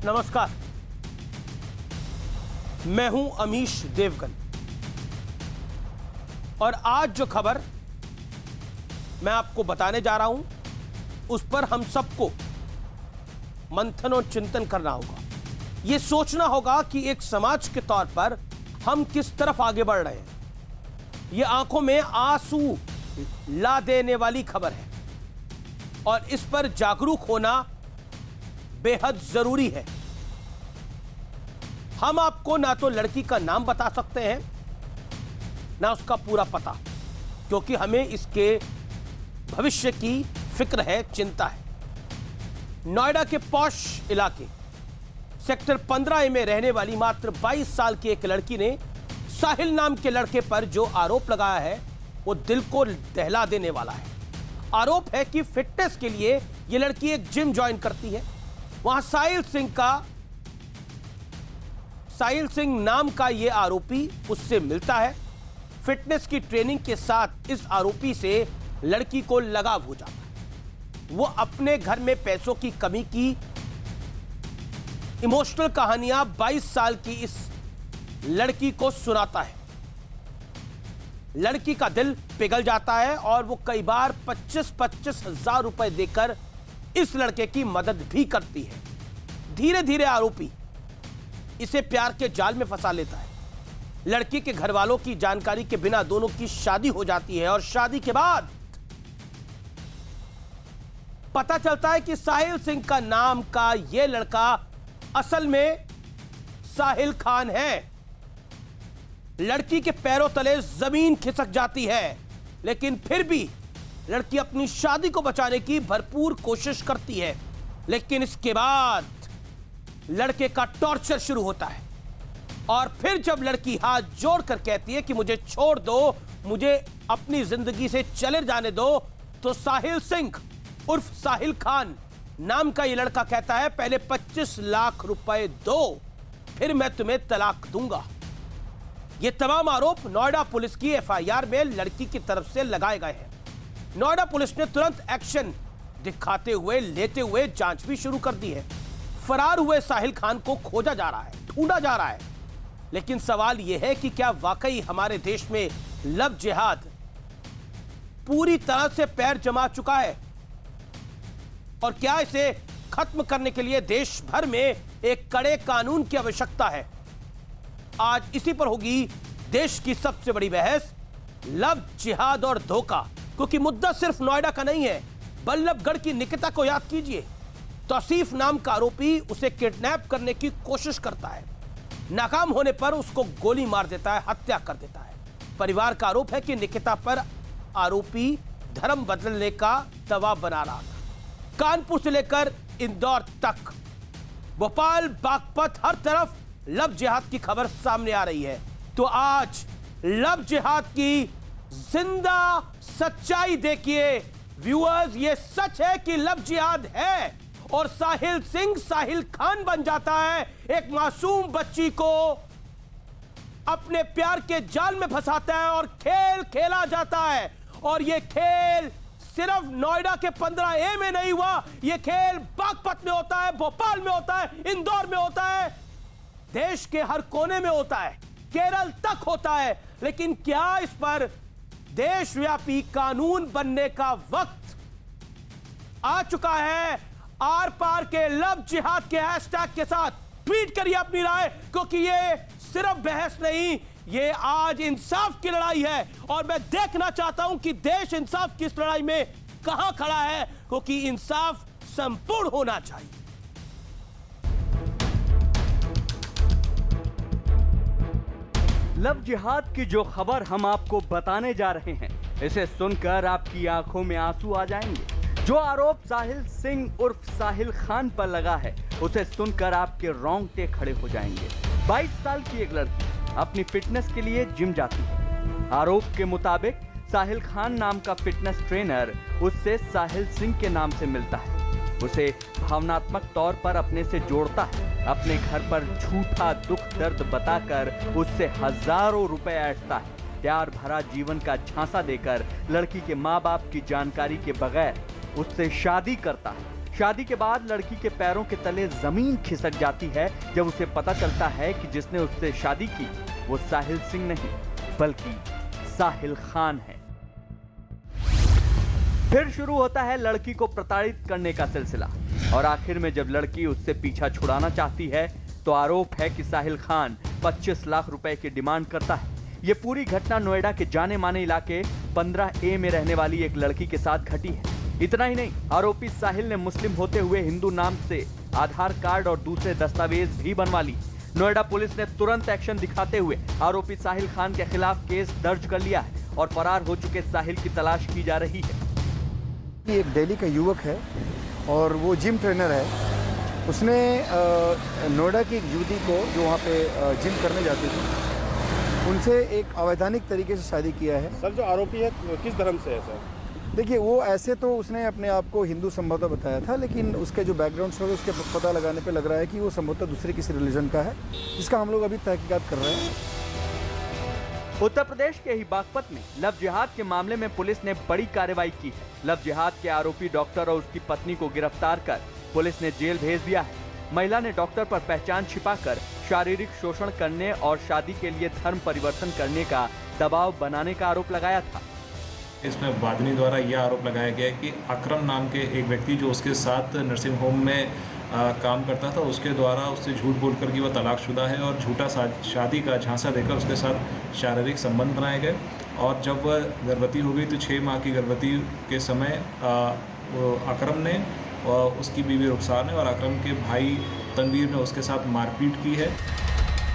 नमस्कार, मैं हूं अमीश देवगन और आज जो खबर मैं आपको बताने जा रहा हूं उस पर हम सबको मंथन और चिंतन करना होगा। यह सोचना होगा कि एक समाज के तौर पर हम किस तरफ आगे बढ़ रहे हैं। यह आंखों में आंसू ला देने वाली खबर है और इस पर जागरूक होना बेहद जरूरी है। हम आपको ना तो लड़की का नाम बता सकते हैं ना उसका पूरा पता, क्योंकि हमें इसके भविष्य की फिक्र है, चिंता है। नोएडा के पॉश इलाके सेक्टर 15A में रहने वाली मात्र 22 साल की एक लड़की ने साहिल नाम के लड़के पर जो आरोप लगाया है वो दिल को दहला देने वाला है। आरोप है कि फिटनेस के लिए यह लड़की एक जिम ज्वाइन करती है। वहां साहिल सिंह नाम का यह आरोपी उससे मिलता है। फिटनेस की ट्रेनिंग के साथ इस आरोपी से लड़की को लगाव हो जाता है। वो अपने घर में पैसों की कमी की इमोशनल कहानियां 22 साल की इस लड़की को सुनाता है। लड़की का दिल पिघल जाता है और वो कई बार 25-25 हजार रुपए देकर इस लड़के की मदद भी करती है। धीरे धीरे आरोपी इसे प्यार के जाल में फंसा लेता है। लड़की के घर वालों की जानकारी के बिना दोनों की शादी हो जाती है और शादी के बाद पता चलता है कि साहिल सिंह का नाम का यह लड़का असल में साहिल खान है। लड़की के पैरों तले जमीन खिसक जाती है, लेकिन फिर भी लड़की अपनी शादी को बचाने की भरपूर कोशिश करती है। लेकिन इसके बाद लड़के का टॉर्चर शुरू होता है और फिर जब लड़की हाथ जोड़कर कहती है कि मुझे छोड़ दो, मुझे अपनी जिंदगी से चले जाने दो, तो साहिल सिंह उर्फ साहिल खान नाम का यह लड़का कहता है पहले 25 लाख रुपए दो, फिर मैं तुम्हें तलाक दूंगा। ये तमाम आरोप नोएडा पुलिस की FIR में लड़की की तरफ से लगाए गए हैं। नोएडा पुलिस ने तुरंत एक्शन दिखाते हुए लेते हुए जांच भी शुरू कर दी है। फरार हुए साहिल खान को खोजा जा रहा है, ढूंढा जा रहा है। लेकिन सवाल यह है कि क्या वाकई हमारे देश में लव जिहाद पूरी तरह से पैर जमा चुका है और क्या इसे खत्म करने के लिए देश भर में एक कड़े कानून की आवश्यकता है। आज इसी पर होगी देश की सबसे बड़ी बहस, लव जिहाद और धोखा। क्योंकि मुद्दा सिर्फ नोएडा का नहीं है। बल्लभगढ़ की निकिता को याद कीजिए। तौसीफ नाम का आरोपी उसे किडनैप करने की कोशिश करता है। नाकाम होने पर उसको गोली मार देता है, हत्या कर देता है। परिवार का आरोप है कि निकिता पर आरोपी धर्म बदलने का दबाव बना रहा था। कानपुर से लेकर इंदौर तक, भोपाल, बागपत, हर तरफ लव जिहाद की खबर सामने आ रही है। तो आज लव जिहाद की जिंदा सच्चाई देखिए व्यूअर्स। ये सच है कि लव जिहाद है और साहिल सिंह साहिल खान बन जाता है। एक मासूम बच्ची को अपने प्यार के जाल में फंसाता है और खेल खेला जाता है। और यह खेल सिर्फ नोएडा के 15A में नहीं हुआ, यह खेल बागपत में होता है, भोपाल में होता है, इंदौर में होता है, देश के हर कोने में होता है, केरल तक होता है। लेकिन क्या इस पर देशव्यापी कानून बनने का वक्त आ चुका है? आर पार के लव जिहाद के हैशटैग के साथ ट्वीट करिए अपनी राय, क्योंकि ये सिर्फ बहस नहीं, ये आज इंसाफ की लड़ाई है। और मैं देखना चाहता हूं कि देश इंसाफ की इस लड़ाई में कहां खड़ा है, क्योंकि इंसाफ संपूर्ण होना चाहिए। लव जिहाद की जो खबर हम आपको बताने जा रहे हैं, इसे सुनकर आपकी आंखों में आंसू आ जाएंगे। जो आरोप साहिल सिंह उर्फ साहिल खान पर लगा है, उसे सुनकर आपके रोंगटे खड़े हो जाएंगे। 22 साल की एक लड़की अपनी फिटनेस के लिए जिम जाती है। आरोप के मुताबिक साहिल खान नाम का फिटनेस ट्रेनर उससे साहिल सिंह के नाम से मिलता है। उसे भावनात्मक तौर पर अपने से जोड़ता है। अपने घर पर झूठा दुख दर्द बताकर उससे हजारों रुपए ऐंठता है। प्यार भरा जीवन का झांसा देकर लड़की के माँ बाप की जानकारी के बगैर उससे शादी करता है। शादी के बाद लड़की के पैरों के तले जमीन खिसक जाती है जब उसे पता चलता है कि जिसने उससे शादी की वो साहिल सिंह नहीं बल्कि साहिल खान है। फिर शुरू होता है लड़की को प्रताड़ित करने का सिलसिला और आखिर में जब लड़की उससे पीछा छुड़ाना चाहती है तो आरोप है कि साहिल खान 25 लाख रुपए की डिमांड करता है। ये पूरी घटना नोएडा के जाने माने इलाके 15A में रहने वाली एक लड़की के साथ घटी है। इतना ही नहीं, आरोपी साहिल ने मुस्लिम होते हुए हिंदू नाम से आधार कार्ड और दूसरे दस्तावेज भी बनवा ली। नोएडा पुलिस ने तुरंत एक्शन दिखाते हुए आरोपी साहिल खान के खिलाफ केस दर्ज कर लिया है और फरार हो चुके साहिल की तलाश की जा रही है। एक दिल्ली का युवक है और वो जिम ट्रेनर है। उसने नोएडा की एक युवती को जो वहाँ पे जिम करने जाती थी उनसे एक अवैधानिक तरीके से शादी किया है। सर जो आरोपी है किस धर्म से है सर? देखिए वो ऐसे तो उसने अपने आप को हिंदू संभवतः बताया था, लेकिन उसके जो बैकग्राउंड है उसके पता लगाने पे लग रहा है कि वो संभवतः दूसरे किसी रिलीजन का है, जिसका हम लोग अभी तहकीकात कर रहे हैं। उत्तर प्रदेश के ही बागपत में लव जिहाद के मामले में पुलिस ने बड़ी कार्रवाई की है। लव जिहाद के आरोपी डॉक्टर और उसकी पत्नी को गिरफ्तार कर पुलिस ने जेल भेज दिया है। महिला ने डॉक्टर पर पहचान छिपाकर शारीरिक शोषण करने और शादी के लिए धर्म परिवर्तन करने का दबाव बनाने का आरोप लगाया था। इसमें वादिनी द्वारा यह आरोप लगाया गया है कि अकरम नाम के एक व्यक्ति जो उसके साथ नर्सिंग होम में काम करता था, उसके द्वारा उससे झूठ बोलकर कि वह तलाकशुदा है और झूठा शादी का झांसा देकर उसके साथ शारीरिक संबंध बनाए गए और जब वह गर्भवती हो गई तो 6 माह की गर्भवती के समय अकरम ने और उसकी बीवी रुखसार ने और अकरम के भाई तनवीर ने उसके साथ मारपीट की है।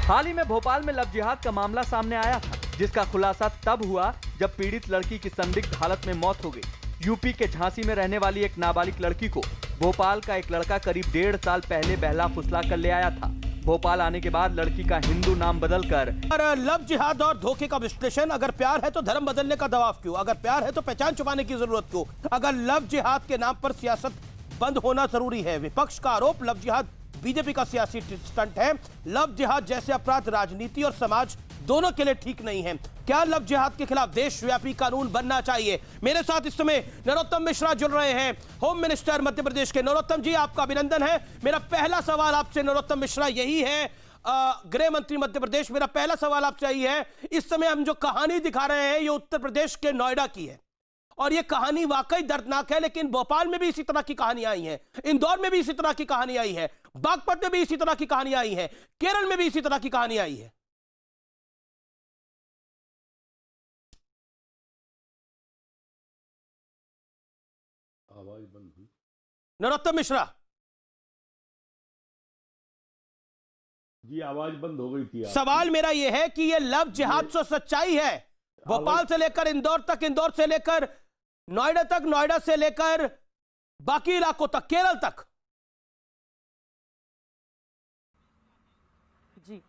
हाल ही में भोपाल में लव जिहाद का मामला सामने आया था, जिसका खुलासा तब हुआ जब पीड़ित लड़की की संदिग्ध हालत में मौत हो गई। यूपी के झांसी में रहने वाली एक नाबालिग लड़की को भोपाल का एक लड़का करीब 1.5 साल पहले बहला फुसला कर ले आया था। भोपाल आने के बाद लड़की का हिंदू नाम बदलकर लव जिहाद और धोखे का विश्लेषण, अगर प्यार है तो धर्म बदलने का दबाव क्यों? अगर प्यार है तो पहचान छुपाने की जरूरत क्यों? अगर लव जिहाद के नाम पर सियासत बंद होना जरूरी है। विपक्ष का आरोप लव जिहाद बीजेपी का सियासी स्टंट है। लव जिहाद जैसे अपराध राजनीति और समाज दोनों के लिए ठीक नहीं है। क्या लव जिहाद के खिलाफ देशव्यापी कानून बनना चाहिए? मेरे साथ इस समय नरोत्तम मिश्रा जुड़ रहे हैं, होम मिनिस्टर मध्य प्रदेश के। नरोत्तम जी, आपका अभिनंदन है। मेरा पहला सवाल आपसे नरोत्तम मिश्रा यही है, गृह मंत्री मध्य प्रदेश, मेरा पहला सवाल आपसे यही है, इस समय हम जो कहानी दिखा रहे हैं ये उत्तर प्रदेश के नोएडा की है और ये कहानी वाकई दर्दनाक है, लेकिन भोपाल में भी इसी तरह की कहानी आई है, इंदौर में भी इसी तरह की कहानी आई है, बागपत में भी इसी तरह की कहानी आई है, केरल में भी इसी तरह की कहानी आई है। आवाज बंद हुई। नरोत्तम मिश्रा जी, आवाज बंद हो गई थी। सवाल मेरा यह है कि ये लव जिहाद तो सच्चाई है, भोपाल से लेकर इंदौर तक, इंदौर से लेकर नोएडा तक, नोएडा से लेकर बाकी इलाकों तक, केरल तक। जी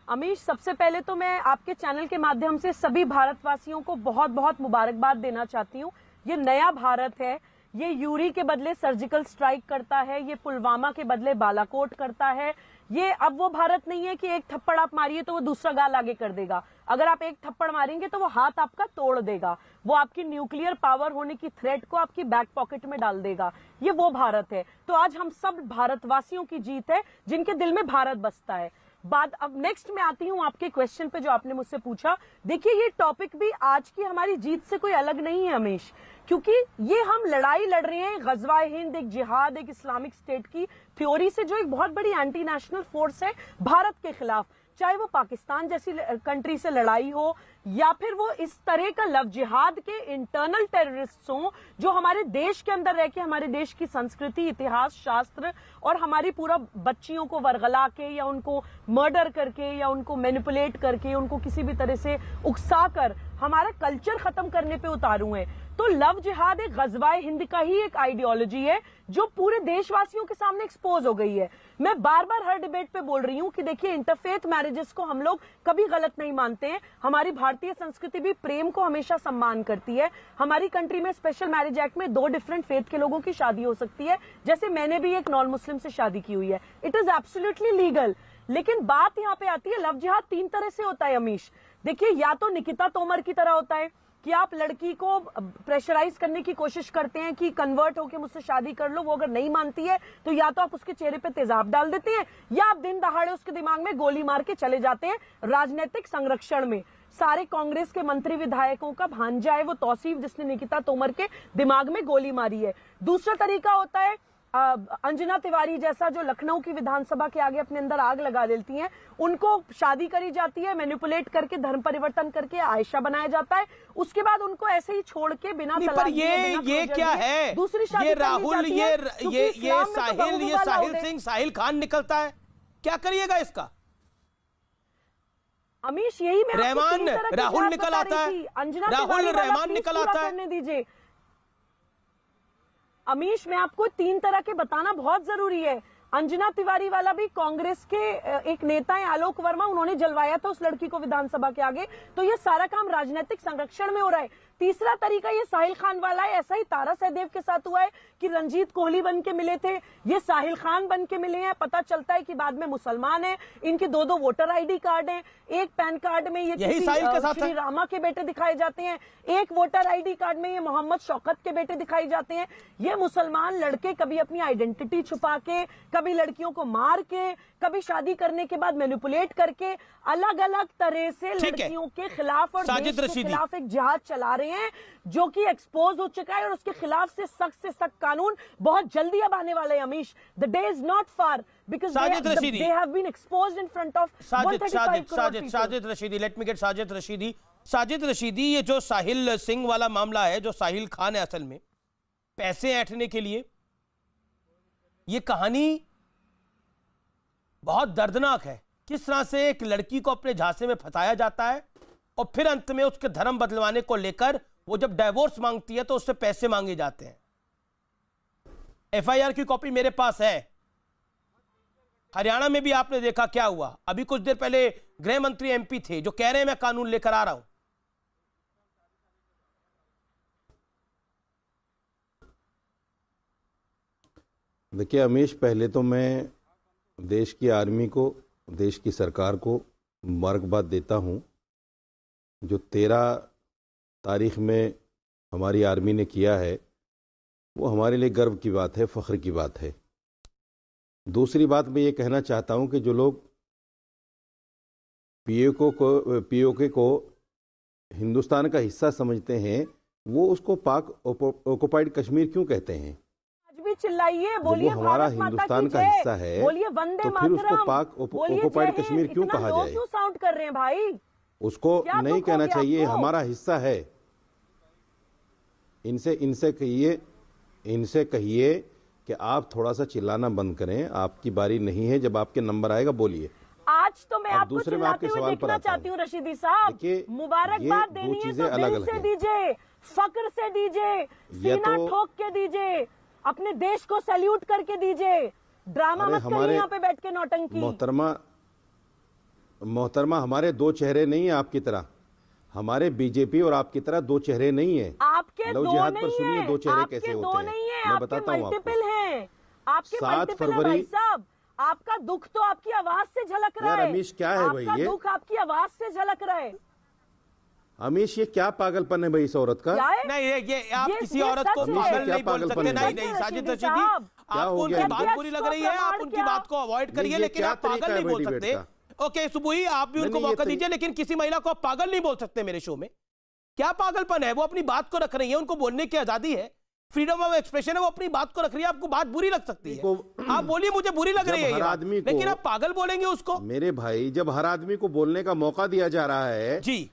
अमीश, सबसे पहले तो मैं आपके चैनल के माध्यम से सभी भारतवासियों को बहुत बहुत मुबारकबाद देना चाहती हूँ। ये नया भारत है, ये यूरी के बदले सर्जिकल स्ट्राइक करता है, ये पुलवामा के बदले बालाकोट करता है। ये अब वो भारत नहीं है कि एक थप्पड़ आप मारिए तो वो दूसरा गाल आगे कर देगा। अगर आप एक थप्पड़ मारेंगे तो वो हाथ आपका तोड़ देगा, वो आपकी न्यूक्लियर पावर होने की थ्रेट को आपकी बैक पॉकेट में डाल देगा। ये वो भारत है। तो आज हम सब भारतवासियों की जीत है जिनके दिल में भारत बसता है। बात अब नेक्स्ट में आती हूँ आपके क्वेश्चन पे जो आपने मुझसे पूछा। देखिए, ये टॉपिक भी आज की हमारी जीत से कोई अलग नहीं है हमेश, क्योंकि ये हम लड़ाई लड़ रहे हैं गजवाए हिंद, एक जिहाद, एक इस्लामिक स्टेट की थ्योरी से, जो एक बहुत बड़ी एंटी नेशनल फोर्स है भारत के खिलाफ। चाहे वो पाकिस्तान जैसी कंट्री से लड़ाई हो या फिर वो इस तरह का लव जिहाद के इंटरनल टेररिस्ट हों जो हमारे देश के अंदर रह के हमारे देश की संस्कृति, इतिहास, शास्त्र और हमारी पूरा बच्चियों को वरगला के या उनको मर्डर करके या उनको मैनिपुलेट करके उनको किसी भी तरह से उकसा कर हमारा कल्चर खत्म करने पे उतारू हैं। तो लव जिहाद एक गजवाए हिंद का ही एक आइडियोलॉजी है जो पूरे देशवासियों के सामने एक्सपोज हो गई है। मैं बार बार हर डिबेट पे बोल रही हूँ कि देखिए, इंटरफेथ मैरिजेस को हम लोग कभी गलत नहीं मानते हैं। हमारी भारतीय संस्कृति भी प्रेम को हमेशा सम्मान करती है। हमारी कंट्री में स्पेशल मैरिज एक्ट में 2 डिफरेंट फेथ के लोगों की शादी हो सकती है, जैसे मैंने भी एक नॉन मुस्लिम से शादी की हुई है। It is absolutely legal. लेकिन बात यहाँ पे आती है, लव जिहाद 3 तरह से होता है अमीश। देखिए, या तो निकिता तोमर की तरह होता है कि आप लड़की को प्रेशराइज करने की कोशिश करते हैं कि कन्वर्ट होकर मुझसे शादी कर लो। वो अगर नहीं मानती है तो या तो आप उसके चेहरे पे तेजाब डाल देते हैं या आप दिन दहाड़े उसके दिमाग में गोली मार के चले जाते हैं राजनीतिक संरक्षण में। सारे कांग्रेस के मंत्री विधायकों का भांजा है वो तौसीफ, जिसने निकिता तोमर के दिमाग में गोली मारी है। दूसरा तरीका होता है अंजना तिवारी जैसा, जो लखनऊ की विधानसभा के आगे अपने अंदर आग लगा देती हैं। उनको शादी करी जाती है, मैनिपुलेट करके धर्म परिवर्तन करके आयशा बनाया जाता है। उसके बाद उनको ऐसे ही छोड़ के बिना नहीं, पर ये क्या है? दूसरी शादी ये राहुल ये साहिल सिंह, साहिल खान निकलता है, क्या करिएगा इसका? अमीश, यही मैं रहमान राहुल निकल आता है, राहुल रहमान निकल आता है। करने दीजिए अमीश, मैं आपको 3 तरह के बताना बहुत जरूरी है। अंजना तिवारी वाला भी कांग्रेस के एक नेता है आलोक वर्मा, उन्होंने जलवाया था उस लड़की को विधानसभा के आगे। तो ये सारा काम राजनीतिक संरक्षण में हो रहा है। तीसरा तरीका ये साहिल खान वाला है। ऐसा ही तारा सहदेव के साथ हुआ है कि रंजीत कोहली बन के मिले थे, ये साहिल खान बन के मिले हैं। पता चलता है कि बाद में मुसलमान है, इनके 2 वोटर आईडी कार्ड हैं। एक पैन कार्ड में ये श्री रामा के बेटे दिखाए जाते हैं, एक वोटर आईडी कार्ड में ये मोहम्मद शौकत के बेटे दिखाई जाते हैं। ये मुसलमान लड़के कभी अपनी आइडेंटिटी छुपा के, कभी लड़कियों को मार के, कभी शादी करने के बाद मैनिपुलेट करके अलग अलग तरह से लड़कियों के खिलाफ और देश के खिलाफ एक जिहाद चला रहे हैं, जो कि एक्सपोज हो चुका है। और उसके खिलाफ से सख्त कानून बहुत जल्दी अब आने वाले हैं Amish. The day is not far because they have been exposed in front of Sajid Rashidi. Let me get Sajid Rashidi. Sajid Rashidi, ये जो साहिल सिंह वाला मामला है, जो साहिल खान है असल में पैसे ऐंठने के लिए, ये कहानी बहुत दर्दनाक है। किस तरह से एक लड़की को अपने झांसे में फंसाया जाता है और फिर अंत में उसके धर्म बदलवाने को लेकर वो जब डाइवोर्स मांगती है तो उससे पैसे मांगे जाते हैं। एफआईआर की कॉपी मेरे पास है। हरियाणा में भी आपने देखा क्या हुआ। अभी कुछ देर पहले गृह मंत्री एमपी थे जो कह रहे हैं मैं कानून लेकर आ रहा हूं। देखिए अमीश, पहले तो मैं देश की आर्मी को, देश की सरकार को मुबारकबाद देता हूं। जो 13 तारीख में हमारी आर्मी ने किया है वो हमारे लिए गर्व की बात है, फ़ख्र की बात है। दूसरी बात मैं ये कहना चाहता हूं कि जो लोग पीओके को हिंदुस्तान का हिस्सा समझते हैं वो उसको पाक ऑक्युपाइड कश्मीर क्यों कहते हैं? चिल्लाइए, बोलिए हमारा हिंदुस्तान का हिस्सा है, बोलिए वंदे तो फिर उसको पाक ऑक्युपाइड कश्मीर क्यों कहा जाए? क्यों साउंड कर रहे हैं भाई? उसको नहीं कहना चाहिए, हमारा हिस्सा है। इनसे कहिए कि आप थोड़ा सा चिल्लाना बंद करें। आपकी बारी नहीं है, जब आपके नंबर आएगा बोलिए। आज तो मैं आपको चिल्लाते हुए देखना चाहती हूँ रशीदी साहब। मुबारकबाद देनी है तो दिल से दीजिए, फक्र से दीजिए, सीना ठोक के दीजिए, अपने देश को सैल्यूट करके दीजिए। ड्रामा मत करिए यहाँ पे बैठ के नौटंकी। मोहतरमा, हमारे 2 चेहरे नहीं है आपकी तरह। हमारे बीजेपी और आपकी तरह 2 चेहरे नहीं है। आपके 2 नहीं पर सुनिए 2 चेहरे कैसे होते हैं, मैं बताता हूँ आपको। आपके 7 फरवरी साहब, आपका दुख तो आपकी आवाज से झलक रहा है। रमेश, क्या है भाई? ये दुख आपकी आवाज से झलक रहा है। अमीश, ये क्या पागलपन है भाई इस औरत का? नहीं, ये आप किसी औरत को पागल नहीं बोल सकते। नहीं साजिद रशीदी, आपको उनकी बात बुरी लग रही है, आप उनकी बात को अवॉइड करिए, लेकिन आप पागल नहीं बोल सकते। ओके सुबुही, आप भी उनको मौका दीजिए, लेकिन किसी महिला को आप पागल नहीं बोल सकते मेरे शो में। क्या पागलपन है? वो अपनी बात को रख रही है, उनको बोलने की आजादी है, फ्रीडम ऑफ एक्सप्रेशन है, वो अपनी बात को रख रही है। आपको बात बुरी लग सकती है, आप बोलिए मुझे बुरी लग रही है, लेकिन आप पागल बोलेंगे उसको? मेरे भाई, जब हर आदमी को बोलने का मौका दिया जा रहा है जी,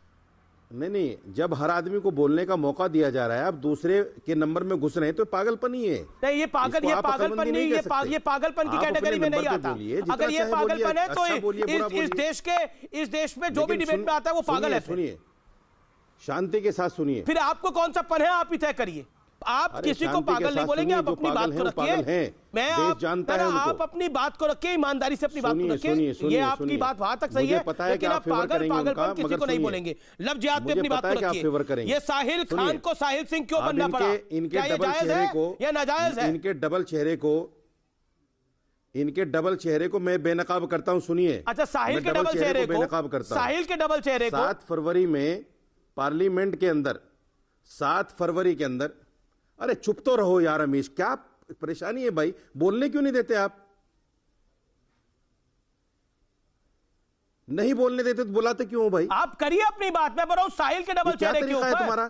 नहीं, जब हर आदमी को बोलने का मौका दिया जा रहा है, आप दूसरे के नंबर में घुस रहे हैं तो पागलपन ही है। नहीं, ये पागलपन नहीं, ये पागलपन की कैटेगरी में नहीं आता। अगर ये पागलपन है तो इस देश में जो भी डिबेट में आता है वो पागल है। सुनिए, शांति के साथ सुनिए। फिर आपको कौन सा पन है, आप ही तय करिए। आप किसी को पागल नहीं बोलेंगे, आप अपनी बात को रखिए। मैं आप जानता है, आप अपनी बात को रखिए, ईमानदारी से अपनी बात को रखिए। ये आपकी बात वहां तक सही है, लेकिन आप पागलपन किसी को नहीं बोलेंगे। लफ्ज़ जिहाद पे अपनी बात को रखिए। ये साहिल खान को साहिल सिंह क्यों बनना पड़ा? क्या ये जायज है या नाजायज है? इनके डबल चेहरे को मैं बेनकाब करता हूं। सुनिए, अच्छा, साहिल के डबल चेहरे को बेनकाब करता हूं। साहिल के डबल चेहरे को 7 फरवरी में पार्लियामेंट के अंदर 7 फरवरी के अंदर, अरे चुप तो रहो यार अमीश, क्या परेशानी है भाई, बोलने क्यों नहीं देते आप? नहीं बोलने देते तो बुलाते क्यों हो भाई? आप करिए अपनी बात में, पर साहिल के डबल ये क्या चेहरे के तरीका है ऊपर तुम्हारा?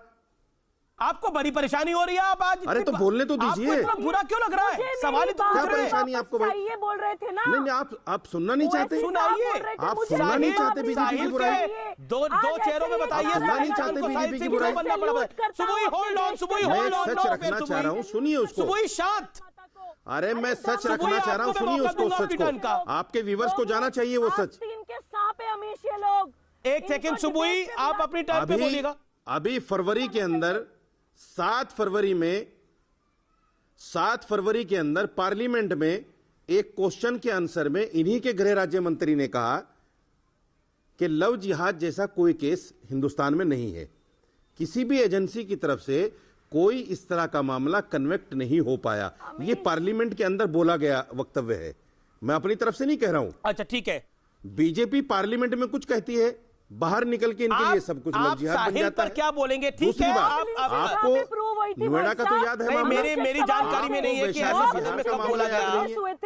आपको बड़ी परेशानी हो रही है। आप आज अरे तो बोलने तो दीजिए। आपको इतना बुरा क्यों लग रहा है? सवाल ही तो क्या पूछ रहे हैं। परेशानी है आपको भाई? ये बोल रहे थे ना। नहीं आप सुनना नहीं चाहते। सुनाइए। आप सुनना नहीं चाहते बीजेपी की साहिल बुराई। के दो चेहरों में बताइए। सुनना नहीं चाहते बीजेपी की बुराई। सुबुई होल्ड ऑन, सुबुई होल्ड ऑन। मैं सच रखना चाह रहा हूँ, सुनिए उसको। सुबुई शांत। अरे मैं सच रखना चाह रहा हूँ, सुनिए उसको, सच को। आपके व्यूवर्स को जाना चाहिए वो सच। इनके सांप है अमीश ये लोग। एक सेकंड सुबुई, आप अपनी टाइम पे बोलिएगा। अभी फरवरी के अंदर 7 फरवरी के अंदर पार्लियामेंट में एक क्वेश्चन के आंसर में इन्हीं के गृह राज्य मंत्री ने कहा कि लव जिहाद जैसा कोई केस हिंदुस्तान में नहीं है। किसी भी एजेंसी की तरफ से कोई इस तरह का मामला कन्वेक्ट नहीं हो पाया। ये पार्लियामेंट के अंदर बोला गया वक्तव्य है, मैं अपनी तरफ से नहीं कह रहा हूं। अच्छा ठीक है। बीजेपी पार्लियामेंट में कुछ कहती है, बाहर निकल के इनके लिए सब कुछ लव जिहाद बन जाता है। क्या बोलेंगे? ठीक दूसरी है। बात, आपको नोएडा का तो याद है नहीं, मामला? मेरी जानकारी में नहीं है कि ऐसा सदन में कब बोला गया।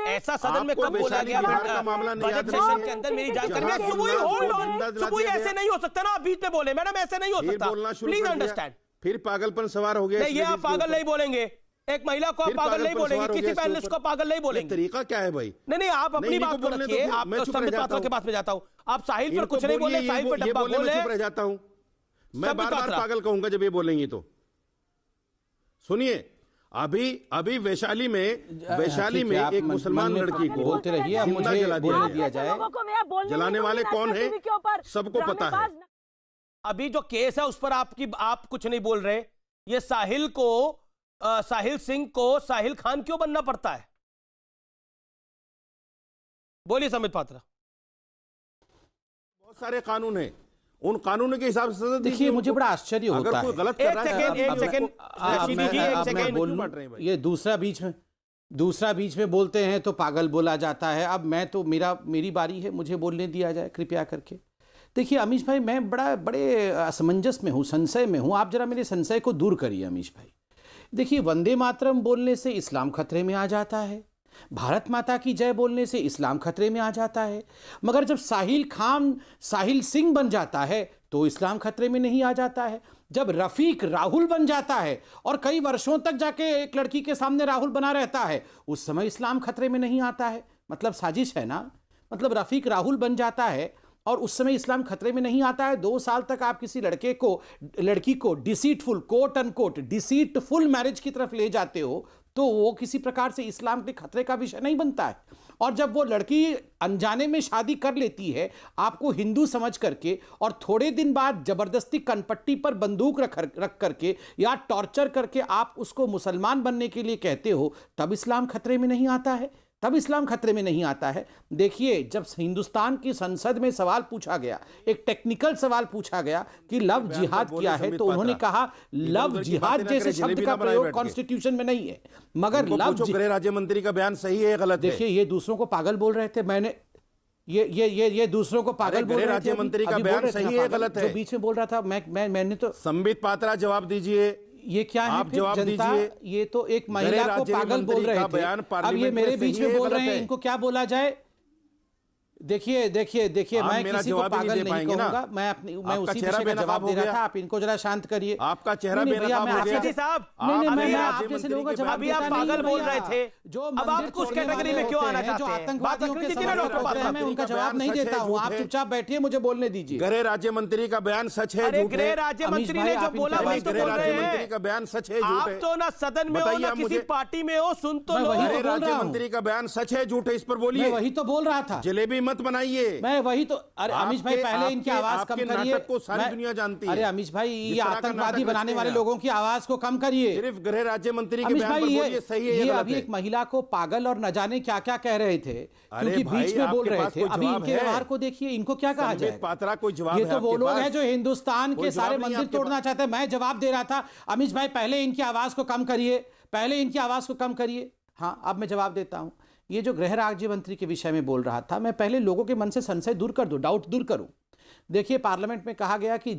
ऐसा सदन में कब बोला गया का मामला नहीं याद बजट सेशन के अंदर? मेरी जानकारी में। सुबुई होल्ड ऑन, सुबुई ऐसे नहीं हो सकता ना, आप बीच में बोले। मैडम ऐसे नहीं हो सकता, प्लीज अंडरस्टैंड। फिर पागलपन सवार हो गया। नहीं, ये आप पागल नहीं बोलेंगे। एक महिला को आप पागल नहीं बोलेंगे, किसी पैनलिस्ट को पागल नहीं बोलेंगे। तरीका क्या है भाई? नहीं, आप अपनी बात को रखिए। आप संबित पात्रा के पास में जाता हूं। आप साहिल पर कुछ नहीं बोले, साहिल पर डब्बा बोले। चुप रह जाता हूं। मैं बार-बार पागल कहूंगा जब ये बोलेंगी तो। सुनिए, अभी वैशाली में एक मुसलमान लड़की को बोलते रहिए, अब मुझे बोलने दिया जाए। जलाने वाले कौन है सबको पता है। अभी जो केस है उस पर आप कुछ नहीं बोल रहे। ये साहिल सिंह को साहिल खान क्यों बनना पड़ता है? बोलिए संबित पात्रा। बहुत सारे कानून हैं, उन कानूनों के हिसाब से देखिए, मुझे बड़ा आश्चर्य होता है। अगर कोई गलत कर रहा है, ये दूसरा बीच में बोलते हैं तो पागल बोला जाता है। अब मैं तो मेरी बारी है, मुझे बोलने दिया जाए कृपया करके। देखिए अमीश भाई, मैं बड़े असमंजस में हूँ, संशय में हूँ। आप जरा मेरे संशय को दूर करिए अमीश भाई। देखिए, वंदे मातरम बोलने से इस्लाम खतरे में आ जाता है, भारत माता की जय बोलने से इस्लाम खतरे में आ जाता है, मगर जब साहिल सिंह बन जाता है तो इस्लाम खतरे में नहीं आ जाता है। जब रफीक राहुल बन जाता है और कई वर्षों तक जाके एक लड़की के सामने राहुल बना रहता है, उस समय इस्लाम खतरे में नहीं आता है। मतलब साजिश है ना। मतलब रफीक राहुल बन जाता है और उस समय इस्लाम खतरे में नहीं आता है। 2 साल तक आप किसी लड़की को deceitful, quote unquote deceitful marriage की तरफ ले जाते हो तो वो किसी प्रकार से इस्लाम के खतरे का विषय नहीं बनता है। और जब वो लड़की अनजाने में शादी कर लेती है आपको हिंदू समझ करके, और थोड़े दिन बाद जबरदस्ती कनपट्टी पर बंदूक रख करके या टॉर्चर करके आप उसको मुसलमान बनने के लिए कहते हो, तब इस्लाम खतरे में नहीं आता है। तब इस्लाम खतरे में नहीं आता है। देखिए, जब हिंदुस्तान की संसद में सवाल पूछा गया, एक टेक्निकल सवाल पूछा गया कि लव जिहाद क्या है, तो उन्होंने कहा लव जिहाद जैसे शब्द का प्रयोग कॉन्स्टिट्यूशन में नहीं है। मगर गृह राज्य मंत्री का बयान सही है गलत है? देखिए, ये दूसरों को पागल बोल रहे थे। मैंने ये दूसरों को पागल बोल रहे थे। राज्य मंत्री का बयान सही है गलत है? जो बीच में बोल रहा था मैंने तो। संबित पात्रा जवाब दीजिए। ये क्या है? आप जवाब दीजिए। ये तो एक महिला को पागल बोल रहे थे, अब ये मेरे बीच में बोल रहे हैं। इनको क्या बोला जाए? देखिए, मैं किसी को पागल नहीं कहूंगा। मैं उसी विषय का जवाब दे रहा था। आप इनको जरा शांत करिए। आपका चेहरा बेनकाब हो गया। मैं आप जैसे लोगों का जवाब देता नहीं। पागल बोल रहे थे, जो अब आप उस कैटेगरी में क्यों आना चाहते हैं? आतंकवादियों के सवाल मैं उनका जवाब नहीं देता हूँ। आप चुपचाप बैठिए, मुझे बोलने दीजिए। गृह राज्य मंत्री का बयान सच है? गृह राज्य मंत्री ने जो बोला वही तो बोल रहे हैं। का बयान सच है? आप तो ना सदन में हो ना किसी पार्टी में हो, सुन तो लो। गृह राज्य मंत्री का बयान सच है झूठ है, इस पर बोलिए। वही तो बोल रहा था। जलेबी मत बनाइए। मैं वही तो। अरे अमीश भाई, पहले इनकी आवाज कम करिए। को सारी दुनिया जानती है। अरे अमीश भाई, ये आतंकवादी बनाने वाले लोगों की आवाज को कम करिए। सिर्फ गृह राज्य मंत्री के बयान पर बोलिए सही है ये या गलत अभी है? एक महिला को पागल और न जाने क्या क्या कह रहे थे, क्योंकि बीच में बोल रहे थे। अभी इनके व्यवहार को देखिए, इनको क्या कहा जाए? पात्रा कोई जवाब? ये तो वो लोग हैं जो हिंदुस्तान के सारे मंदिर तोड़ना चाहते हैं। मैं जवाब दे रहा था अमीश भाई, पहले इनकी आवाज को कम करिए। हाँ, अब मैं जवाब देता हूं। ये जो गृह राज्य मंत्री के विषय में बोल रहा था, मैं पहले लोगों के मन से संशय दूर कर दूं, डाउट दूर करूं। देखिए, पार्लियामेंट में कहा गया कि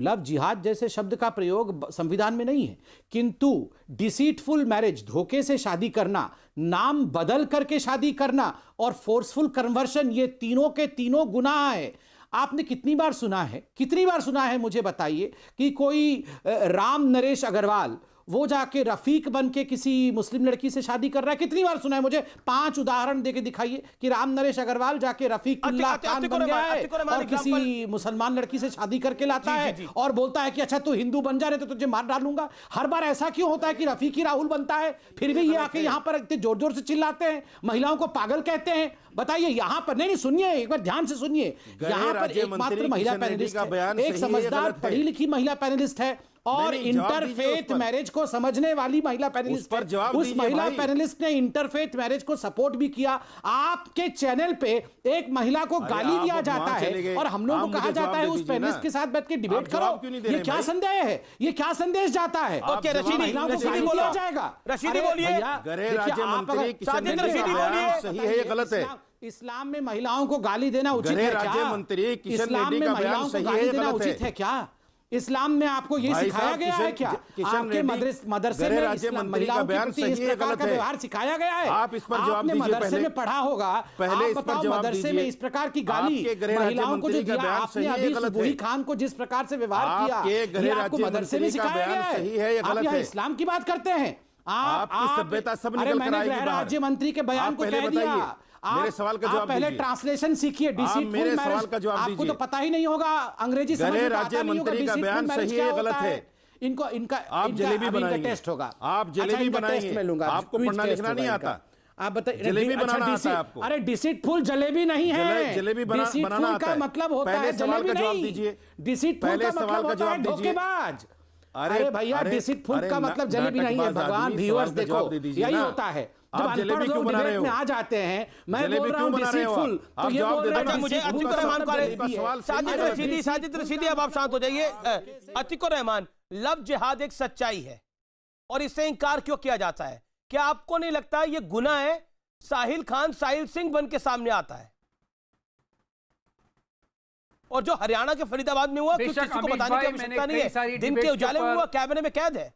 लव जिहाद जैसे शब्द का प्रयोग संविधान में नहीं है, किंतु डिसीटफुल मैरिज, धोखे से शादी करना, नाम बदल करके शादी करना और फोर्सफुल कन्वर्शन, ये तीनों के तीनों गुनाह है। आपने कितनी बार सुना है मुझे बताइए कि कोई राम नरेश अग्रवाल वो जाके रफीक बन के किसी मुस्लिम लड़की से शादी कर रहा है? कितनी बार सुना है? मुझे 5 उदाहरण देके दिखाइए कि राम नरेश अग्रवाल जाके रफीकुल्लाह खान बन गया है और किसी मुसलमान लड़की से शादी करके लाता है और बोलता है कि अच्छा तू हिंदू बन जा रहे तो तुझे मार डालूंगा। हर बार ऐसा क्यों होता है कि रफीकी राहुल बनता है, फिर भी ये आके यहाँ पर इतने जोर जोर से चिल्लाते हैं, महिलाओं को पागल कहते हैं? बताइए यहाँ पर, नहीं सुनिए, एक बार ध्यान से सुनिए, यहाँ पर एकमात्र महिला पैनलिस्ट है, एक समझदार पढ़ी लिखी महिला पैनलिस्ट है और इंटरफेथ मैरिज को समझने वाली महिला पैनलिस्ट पर उस महिला पैनलिस्ट ने इंटरफेथ मैरिज को सपोर्ट भी किया। आपके चैनल पे एक महिला को गाली दिया जाता है और हम लोगों को कहा जाता है उस पैनलिस्ट के साथ बैठ के डिबेट करो। ये क्या संदेश है? ये क्या संदेश जाता है? ओके, रशीदी बोलिए जाएगा। रशीदी बोलिए, गृह राज्य मंत्री किशन रेड्डी का बयान सही है या गलत है? इस्लाम में महिलाओं को गाली देना उचित है क्या? राज्य मंत्री किशन इस्लाम रेड्डी में का महिलाओं बयान को सही गाली है देना या गलत उचित है क्या? इस्लाम में आपको ये सिखाया गया है क्या? आपके मदरसे में महिलाओं के प्रति इस प्रकार का व्यवहार सिखाया गया है? आप इस पर जवाब आपने दीजिए। मदरसे में पढ़ा होगा, पहले आप इस पर बताओ, जवाब मदरसे में इस प्रकार की गाली महिलाओं को जो दिया आपने, अभी सुबुही खान को जिस प्रकार से व्यवहार किया, ये आपको मदरसे में सिखाया गया है? आप यहाँ इस्लाम की बात करते हैं। आपकी सभ्यता सब निकल कर आएगी। मैंने गृह राज्य मंत्री के बयान को कह दिया, मेरे सवाल का जवाब पहले ट्रांसलेशन सीखिए। मेरे सवाल का जवाब आपको तो पता ही नहीं होगा अंग्रेजी, गृह राज्य मंत्री का बयान सही है गलत है? इनका आप जलेबी बनाएंगे, टेस्ट होगा, आप जलेबी बनाएंगे, आपको पढ़ना लिखना नहीं आता? आप बताइए, जलेबी बनाना आता है आपको? अरे डिसीटफुल जलेबी नहीं है, जलेबी बनाना आता का है? मतलब होता है जलेबी नहीं, डिसीटफुल का मतलब होता है धोखेबाज। अरे भैया, डिसीटफुल का मतलब जलेबी नहीं है। भगवान, व्यूअर्स देखो, यही होता है। आप जलेबी क्यों बना रहे हो? में आ जाते हैं, मैं बोल रहा हूं डिसीटफुल, तो ये बोल रहा है मुझे अतिकुर रहमान को साजिद रशीदी, अब आप शांत हो जाइए। अतिकुर रहमान, लव जिहाद एक सच्चाई है और इससे इंकार क्यों किया जाता है? क्या आपको नहीं लगता ये गुनाह है? साहिल खान साहिल सिंह बन के सामने आता है और जो हरियाणा के फरीदाबाद में हुआ, किसी को बताने की आवश्यकता नहीं है, दिन के उजाले में हुआ, कैमरे में कैद है।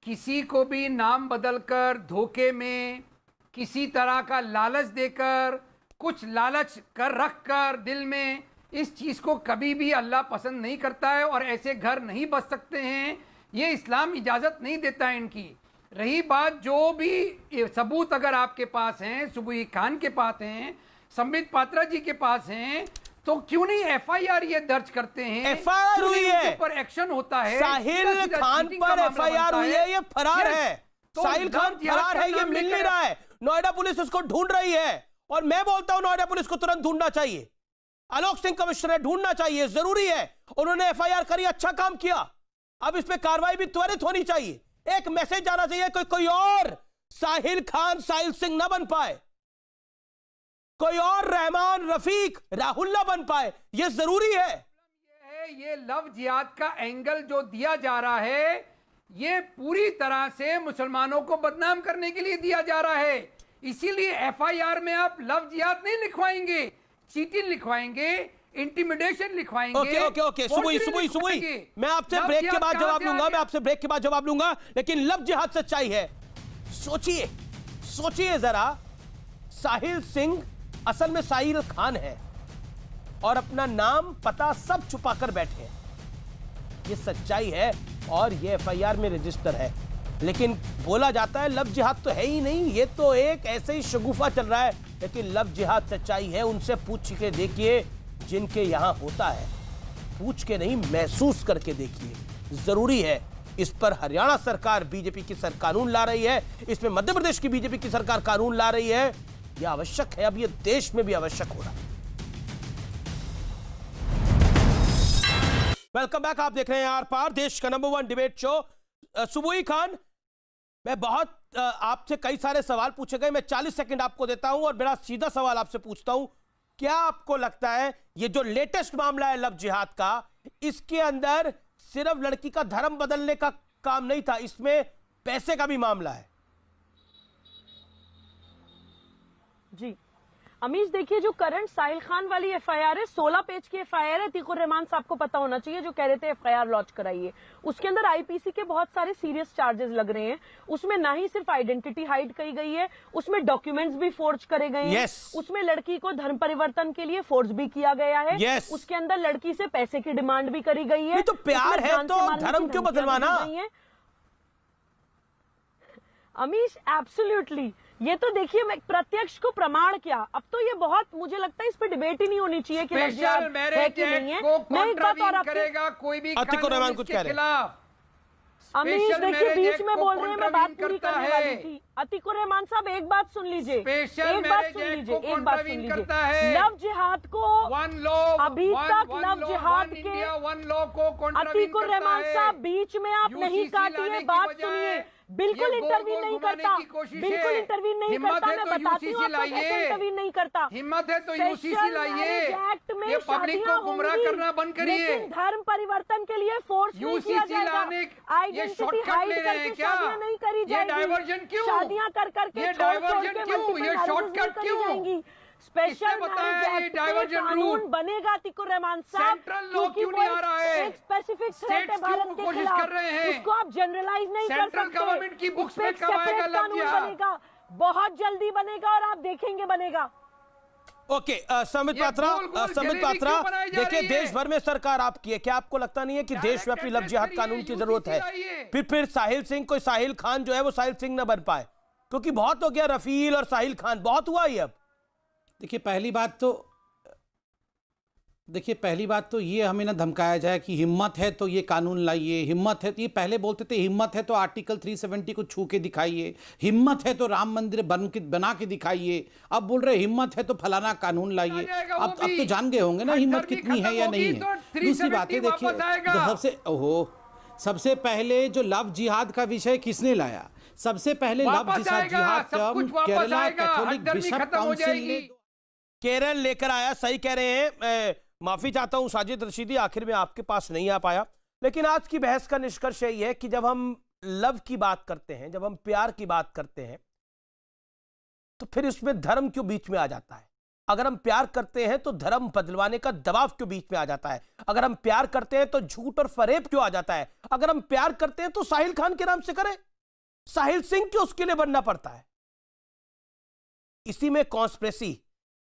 किसी को भी नाम बदलकर, धोखे में, किसी तरह का लालच देकर, कुछ लालच कर रख कर दिल में, इस चीज को कभी भी अल्लाह पसंद नहीं करता है और ऐसे घर नहीं बस सकते हैं। ये इस्लाम इजाजत नहीं देता है इनकी। रही बात, जो भी सबूत अगर आपके पास हैं, सुबुही खान के पास हैं, संबित पात्रा जी के पास हैं, तो क्यों नहीं एफआईआर ये दर्ज करते हैं? एफआईआर हुई है, पर एक्शन होता है। साहिल खान पर एफआईआर हुई है, ये फरार है। साहिल खान फरार है, ये मिल नहीं रहा है। नोएडा पुलिस उसको ढूंढ रही है और मैं बोलता हूं नोएडा पुलिस को तुरंत ढूंढना चाहिए। आलोक सिंह कमिश्नर ढूंढना चाहिए, जरूरी है। उन्होंने एफआईआर करी, अच्छा काम किया। अब इस पे कार्रवाई भी त्वरित होनी चाहिए। एक मैसेज जाना चाहिए, कोई और साहिल खान साहिल सिंह ना बन पाए, कोई और रहमान रफीक राहुल ना बन पाए, यह जरूरी है। ये लव जिहाद का एंगल जो दिया जा रहा है, ये पूरी तरह से मुसलमानों को बदनाम करने के लिए दिया जा रहा है। इसीलिए एफआईआर में आप लव जिहाद नहीं लिखवाएंगे, चीटिंग लिखवाएंगे, इंटिमिडेशन लिखवाएंगे। ओके सुबुही, मैं आपसे ब्रेक के बाद जवाब लूंगा, लेकिन लव जिहाद सच्चाई है। सोचिए जरा, साहिल सिंह असल में साहिल खान है और अपना नाम पता सब छुपाकर बैठे हैं। ये सच्चाई है और ये एफआईआर में रजिस्टर है, लेकिन बोला जाता है लव जिहाद तो है ही नहीं, ये तो एक ऐसे ही शगुफा चल रहा है। लेकिन लव जिहाद सच्चाई है। उनसे पूछ के देखिए जिनके यहां होता है, पूछ के नहीं, महसूस करके देखिए। जरूरी है। इस पर हरियाणा सरकार बीजेपी की सरकार कानून ला रही है, इसमें मध्य प्रदेश की बीजेपी की सरकार कानून ला रही है। यह आवश्यक है, अब यह देश में भी आवश्यक हो रहा है। वेलकम बैक, आप देख रहे हैं आर पार, देश का नंबर 1 डिबेट शो। सुबुही खान, मैं बहुत आपसे कई सारे सवाल पूछे गए, मैं 40 सेकंड आपको देता हूं और बड़ा सीधा सवाल आपसे पूछता हूं। क्या आपको लगता है ये जो लेटेस्ट मामला है लव जिहाद का, इसके अंदर सिर्फ लड़की का धर्म बदलने का काम नहीं था, इसमें पैसे का भी मामला है? जी, अमीश देखिए, जो करंट साहिल खान वाली एफआईआर है, 16 पेज की एफआईआर है। अतीकुर रहमान साहब को पता होना चाहिए, जो कह रहे थे एफआईआर लॉन्च कराइए। उसके अंदर आईपीसी के बहुत सारे सीरियस चार्जेस लग रहे हैं। उसमें ना ही सिर्फ आइडेंटिटी हाइड की गई है, उसमें डॉक्यूमेंट्स भी फोर्ज करे गए हैं। उसमें लड़की को धर्म परिवर्तन के लिए फोर्स भी किया गया है। उसके अंदर लड़की से पैसे की डिमांड भी करी गई है। तो प्यार है तो धर्म क्यों बदलवाना? अमीश एब्सोल्युटली, ये तो देखिए, मैं प्रत्यक्ष को प्रमाण क्या, अब तो ये बहुत, मुझे लगता है इस पे डिबेट ही नहीं होनी चाहिए कि स्पेशल मैरिज एक्ट को कॉन्ट्रावीन करेगा कोई भी अतीकुर रहमान कुछ कह रहे हैं। अमीश देखिए, बीच में बोल रहे हैं, मैं बात पूरी करने वाली थी। अतीकुर रहमान साहब एक बात सुन लीजिए, एक बात सुन लीजिए। लव जिहाद को अभी तक लव जिहाद के अतीकुर रहमान साहब बीच में आप नहीं काटिए, बात सुनिए। बिल्कुल इंटरवीन नहीं करता, बिल्कुल इंटरवीन नहीं करता। मैं बताती हूँ आपको कैसे इंटरवीन नहीं करता। हिम्मत है तो यूसीसी लाइए, ये पब्लिक को गुमराह करना बंद करिए। धर्म परिवर्तन के लिए फोर्स यूसीसी लाने, ये शॉर्टकट ले रहे हैं क्या? नहीं करी ये डाइवर्जन क्यों? शादियां कर करके, ये डाइवर्जन क्यों? ये शॉर्टकट क्यों? स्पेशल डाइवर्जन रूल बनेगा अतीकुर रहमान साहब। सेंट्रल लॉ क्यों नहीं आ रहा है? एक स्पेसिफिक थ्रेट है भारत के कोशिश कर रहे हैं, उसको आप जनरलाइज नहीं कर सकते। सेंट्रल गवर्नमेंट की बुक्स में कब आएगा लव जिहाद? बनेगा, बहुत जल्दी बनेगा और आप देखेंगे बनेगा। ओके, संबित पात्रा, देखिए देश भर में सरकार आपकी है, क्या आपको लगता नहीं है कि देशव्यापी लव जिहाद कानून की जरूरत है? फिर साहिल सिंह, कोई साहिल खान जो है वो साहिल सिंह ना बन पाए, क्योंकि बहुत हो गया रफील और साहिल खान, बहुत हुआ ही। अब देखिए, पहली बात तो ये हमें ना धमकाया जाए कि हिम्मत है तो ये कानून लाइए, हिम्मत है तो ये, पहले बोलते थे हिम्मत है तो आर्टिकल 370 को छू के दिखाइए, हिम्मत है तो राम मंदिर बना के दिखाइए, अब बोल रहे हिम्मत है तो फलाना कानून लाइए। अब तो जान गए होंगे ना हिम्मत कितनी है या नहीं है। दूसरी बात है, देखिए, सबसे पहले जो लव जिहाद का विषय किसने लाया? सबसे पहले लव जिहाद term Kerala Catholic bishop council ने केरल लेकर आया। सही कह रहे हैं, माफी चाहता हूं साजिद रशीदी, आखिर में आपके पास नहीं आ पाया। लेकिन आज की बहस का निष्कर्ष यही है कि जब हम लव की बात करते हैं, जब हम प्यार की बात करते हैं, तो फिर इसमें धर्म क्यों बीच में आ जाता है? अगर हम प्यार करते हैं तो धर्म बदलवाने का दबाव क्यों बीच में आ जाता है? अगर हम प्यार करते हैं तो झूठ और फरेब क्यों आ जाता है? अगर हम प्यार करते हैं तो साहिल खान के नाम से करें, साहिल सिंह क्यों उसके लिए बनना पड़ता है? इसी में कॉन्स्पिरेसी,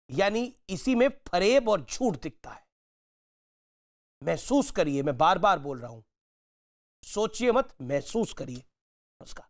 यानी इसी में फरेब और झूठ दिखता है। महसूस करिए, मैं बार बार बोल रहा हूं, सोचिए मत, महसूस करिए। नमस्कार।